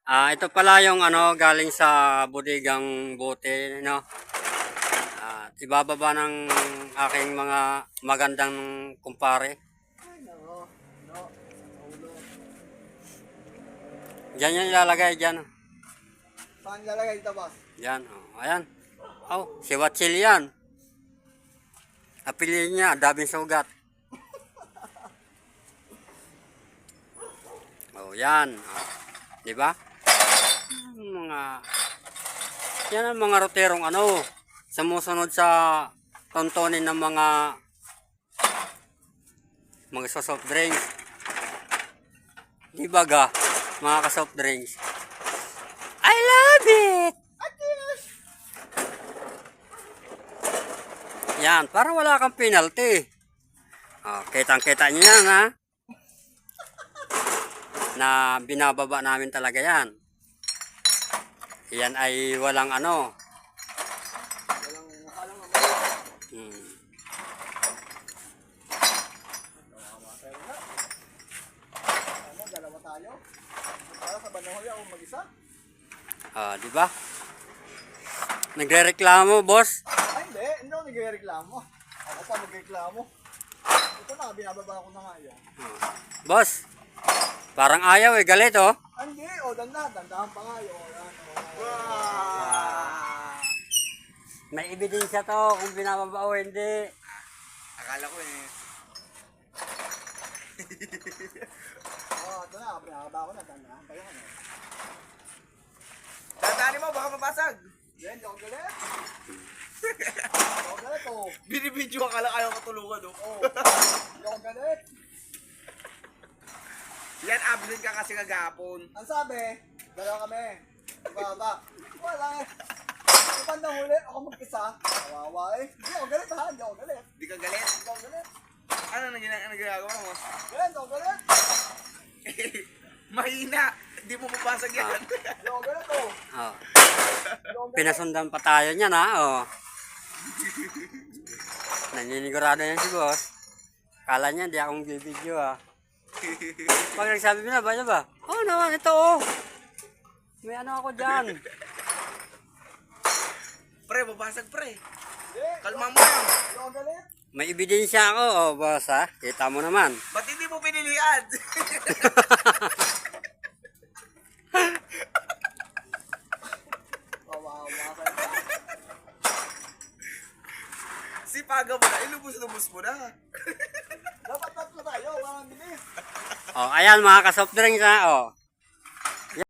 Ito pala yung galing sa bodegang bote, no? Ibababa ng aking mga magandang kumpare. Ay, nako. No. Ulo. Diyan yan ilalagay, dyan. Saan lalagay ito, boss? Diyan, ayan. Si Watsil yan. Apelido niya, Dabing Sugat. Yan. Di ba? Yan ang mga roterong sumusunod sa tontonin ng mga soft drinks. Di ba ga, mga ka-soft drinks? I love it! Yan, para wala kang penalty. Kitang-kita nyo yan, ha? Na binababa namin talaga yan. Yan ay walang Walang nakalang naman. Dalawa tayo. Para sa Banahoy ako mag-isa. Di ba? Nagrereklamo, boss. Ay, hindi ako nagreklamo. Ako pa magreklamo. Ito na, binababa ko na nga yan. Boss, parang ayaw galit Hindi, dandahan pa nga yun. May ebidensya to kung binababa o hindi. Akala ko Ito na, binababa ko na, dandahan pa yun. Tandaan mo, baka mabasag. Yan, di ako galit. Di ako galit, oh. Binibidyo ka lang, ayaw katulungan, Oh, di ako galit. Yan, absent ka kasi kagapon. Ang sabi, dalawa kami. Baba. Wala eh. Sa bandang huli, ako mag-isa. Kawawa eh. Hindi ako galit ha, hindi ako galit. Di ka galit? Hindi ako galit. Ano ginagawa mo? Galit, hindi ako galit. Mahina. Di mo mabasag yan. Hindi ako galit, oh. Hindi ako galit. Pinasundan pa tayo niyan, Naninigurado yan si boss. Kala niya, di akong bibidyo, Pag nagsabi mo na, ba? Naman, ito, May ako dyan. Pre, mabasag pre. Hindi. Kalma mo yan. Hindi ako galit. May ebidensya ako, boss, Kita mo naman. Ba't hindi mo pinilihan? Kawawa ka. Si Paga mo na, ilubos-lubos mo na. Dapat tatlo tayo, parang bilis. Ayan, mga ka-soft drinks,